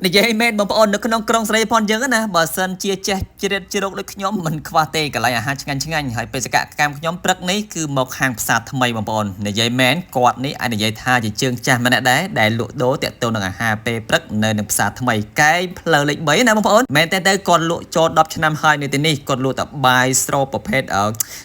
និយាយមែនបងប្អូននៅក្នុងក្រុងស្រីផនយើងណាបើសិនជាចេះជ្រៀតជ្រោកដូចខ្ញុំមិនខ្វះទេកន្លែងអាហារឆ្ងាញ់ហើយបេសកកម្មខ្ញុំព្រឹកនេះគឺមកហាងផ្សារថ្មីបងប្អូននិយាយមែនគាត់នេះអាចនិយាយថាជាជើងចាស់ម្នាក់ដែរដែលលក់ដូរតាក់ទងនឹងអាហារពេលព្រឹកនៅនឹងផ្សារថ្មីកែងផ្លូវលេខ3ណាបងប្អូនមែនតែទៅគាត់លក់ចូល10ឆ្នាំហើយនៅទីនេះគាត់លក់តែបាយស្រោប្រភេទ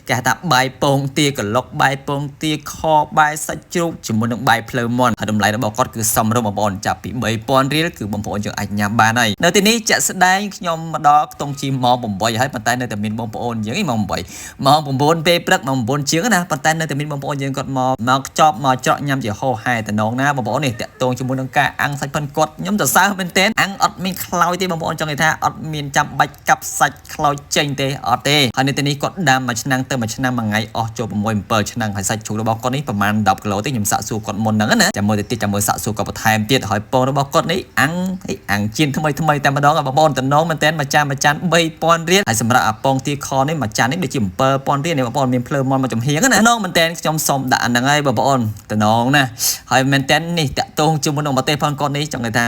គេហៅថាបាយពងទាក្លុកបាយពងទាខបាយសាច់ជ្រូកជាមួយនឹងបាយភ្លៅមាន់ហើយតម្លៃរបស់គាត់គឺសមរម្យបងប្អូនចាប់ពី3000រៀលគឺបងប្អូនយើងអាចញ៉ាំបានហើយនៅទីនេះចាក់ស្ដែងខ្ញុំមកដល់ខ្ទង់ជីម៉ោង8ហើយប៉ុន្តែនៅតែមានបងប្អូនយើងម៉ោង8ម៉ោង9ពេលព្រឹកម៉ោង9ជាងណាប៉ុន្តែនៅតែមានបងប្អូនយើងគាត់មកខ្ចប់មកច្រកញ៉ាំជាហោហែតំណងណាបងប្អូននេះតាក់ទងជាមួយនឹងការអាំងសាច់ផិនគាត់ខ្ញុំទៅសើមែនទែនអាំងអត់មានខ្លោចទេបងប្អូនចង់និយាយថាអត់មានចាំបាច់កាប់សាច់ខ្លោចចេញទេអត់ទេហើយនៅទីនេះគាត់ដាំមួយឆ្នាំទៅមួយឆ្នាំមួយថ្ងៃអស់ចូល6 7ឆ្នាំហើយសាច់ជ្រូករបស់គាត់នេះប្រហែល10គីឡូទេខ្ញុំសាកសួរគាត់មុនហ្នឹងណាចាំមើលទៅទៀតចាំមើលសាកសួរគាត់បន្ថែមទៀតហើយពងរបស់គាត់នេះអាំងជៀនថ្មីតែម្ដងបងប្អូនតំណងមែនតើមួយចាន3000រៀលហើយសម្រាប់អាពងទាខនេះមួយចាននេះដូចជា7000រៀលនេះបងប្អូនមានភ្លើមាន់មួយចំហៀងណាតំណងមែនតើខ្ញុំសុំដាក់អាហ្នឹងហើយបងប្អូនតំណងណាហើយមែនតើនេះតាក់ទងជាមួយនឹងម្ទេសផងគាត់នេះចង់និយាយថា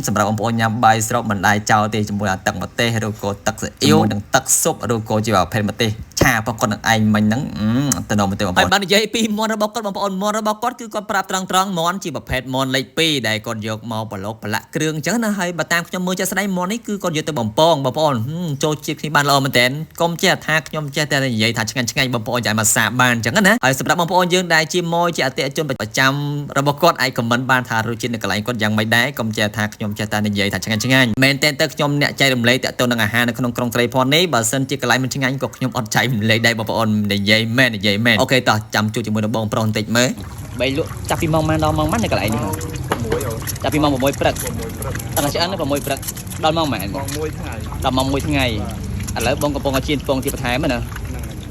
សម្រាប់បងប្អូនញ៉ាំបាយស្រូបមិនដាច់ចោលទេជាមួយអាទឹកម្ទេសឬក៏ទឹកស៊ីអ៊ីវនិងទឹកស៊ុបឬក៏ជាប្រភេទម្ទេសឆារបស់គាត់នឹងឯងមិញហ្នឹងតំណងមែនតើបងប្អូនហើយបាននិយាយពីមាន់របស់គាត់បងប្អូនមាន់របស់គាត់គឺគាត់ប្រាប់ត្រង់មាន់ជាប្រភេទមាន់លេខ2ដែលគាត់យកមកប្រឡូកប្រឡាក់គ្រឿងអញ្ចឹងណាហើយបើតាមខ្ញុំមើលចាក់ស្ដែងមាន់នេះគឺគាត់យកទៅបំពងបងប្អូនចូលជាតិគ្នាបានល្អមែនតើកុំចេះថាខ្ញុំចេះតែនិយាយថាឆ្ងាញ់បងប្អូនចាំមកសាកបានអញ្ចឹងណាហើយសម្រាប់បងប្អូនយើងដែលជាម៉យជាអតិថិជនប្រចាំរបស់គាត់អាចខមមិនបានថារសជាតិនៅកន្លែងគាត់យ៉ាងម៉េចដែរកុំចេះថាខ្ញុំចេះតែនិយាយថាឆ្ងាញ់មែនតើទៅខ្ញុំអ្នកចែករំលែកតាក់ទងនឹងអាហារនៅក្នុងក្រុងស្រីផននេះបើសិនជាកន្លែងមិនឆ្ងាញ់ក៏ខ្ញុំអត់ចែករំលែកដែរបងប្អូននិយាយមែនអូខេតោះចាំជួបជាមួយនឹងបងប្រុសបន្តិចមើលបីលក់ចាប់ពីម៉ោងម៉ានដល់ម៉ោងម៉ាននៅកន្លែងនេះ6ចាប់ពីម៉ោង6ព្រឹកតាំងឆ្អិន6ព្រឹកដល់ម៉ោងម៉ានម៉ោង1ថ្ងៃដល់ម៉ោង1ថ្ងៃឥឡូវបងកំពុងជៀនពងទីបន្ថែមណា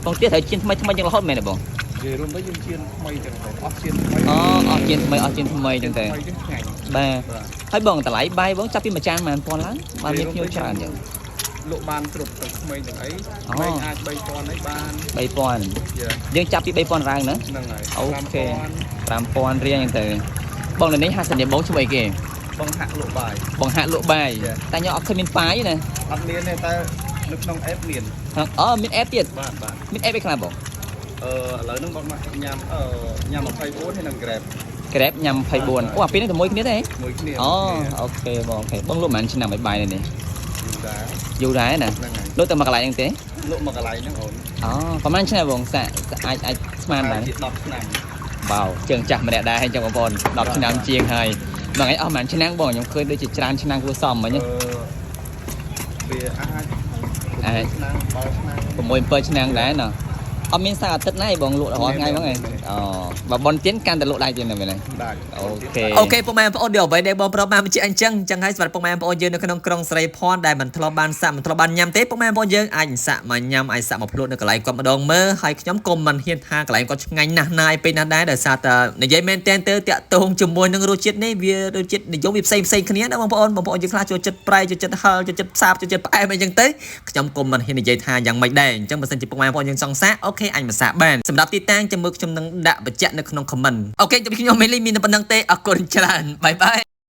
ពងទៀតត្រូវជៀនថ្មីយ៉ាងរហូតមែនទេបងនិយាយរួមទៅយើងជៀនថ្មីចឹងទៅអស់ជៀនថ្មីអស់ជៀនថ្មីចឹងទៅបាទហើយបងតម្លៃបាយបងចាប់ពីមួយចានប៉ុន្មានឡើងបានមានភ្ញៀវច្រើនចឹងលក់បានគ្រប់ទៅថ្មីទាំងអីថ្មីអាច3000អីបាន3000យើងចាប់ពី3000ឡើងណាហ្នឹងហើយអូខេ5000រៀលចឹងទៅបងនៅនេះហាក់សញ្ញាបងជួយអីគេបងហាក់លក់បាយតែខ្ញុំអត់ឃើញមានបាយណាអត់មានទេតែនៅក្នុង app មានមាន app ទៀតបាទមាន app ឯខ្លះបងឥឡូវហ្នឹងបងមកញ៉ាំ24ហើយនឹង Grab ញ៉ាំ24អូអាពេលនេះតែមួយគ្នាទេមួយគ្នាអូខេបងលក់ប៉ុន្មានឆ្នាំឲ្យបាយនេះយូរដែរណាលក់តែមកកន្លែងហ្នឹងទេលក់មកកន្លែងហ្នឹងអូនប្រហែលឆ្នាំបងសាក់អាចស្មានបាន10ឆ្នាំបាទជើងចាស់ម្នាក់ដែរហើយចឹងបងប្អូន10ឆ្នាំជាងហើយមួយថ្ងៃអស់ប៉ុន្មានឆ្នាំបងខ្ញុំឃើញដូចជាច្រើនឆ្នាំគួរសមមិញវាអាចឆ្នាំ10ឆ្នាំ6 7ឆ្នាំដែរណាអត់មានសារអាទិត្យណាបងលក់រាល់ថ្ងៃហ្នឹងឯងបើបនទៀនកាន់តែលក់ដែរទៀតណាមែនទេអូខេពុកម៉ែបងប្អូនអ្វីដែលបងប្រុសបានបញ្ជាក់អញ្ចឹងហើយសម្រាប់ពុកម៉ែបងប្អូនយើងនៅក្នុងក្រុងស្រីផនដែលមិនធ្លាប់បានសាក់មិនធ្លាប់បានញ៉ាំទេពុកម៉ែបងប្អូនយើងអាចសាក់មកញ៉ាំអាចសាក់មកភ្លក់នៅកន្លែងគាត់ម្ដងមើលហើយខ្ញុំក៏មិនហ៊ានថាកន្លែងគាត់ឆ្ងាញ់ណាស់ណាយពេកណាស់ដែរដោយសារតែនិយាយមែនតែនទៅតាក់ទងជាមួយនឹងរសជាតិនេះវារសជាតិនិយមវាផ្សេងគ្នាណាបងប្អូនយើងខ្លះចូលចិត្តប្រៃចូលចិត្តហឹរចូលចិត្តផ្សាបចូលចិត្តផ្អែមអីចឹងទៅខ្ញុំក៏មិនហ៊ាននិយាយថាយ៉ាងម៉េចដែរអញ្ចឹងបើសិនជាពុកម៉ែបងប្អូនយើងសង្សារអូខេអញមកសាកបានសម្រាប់ទីតាំងចាំមើលខ្ញុំនឹងដាក់បញ្ជាក់នៅក្នុង comment អូខេជម្រាបខ្ញុំមេលីមានតែប៉ុណ្្នឹងទេអរគុណច្រើនបាយ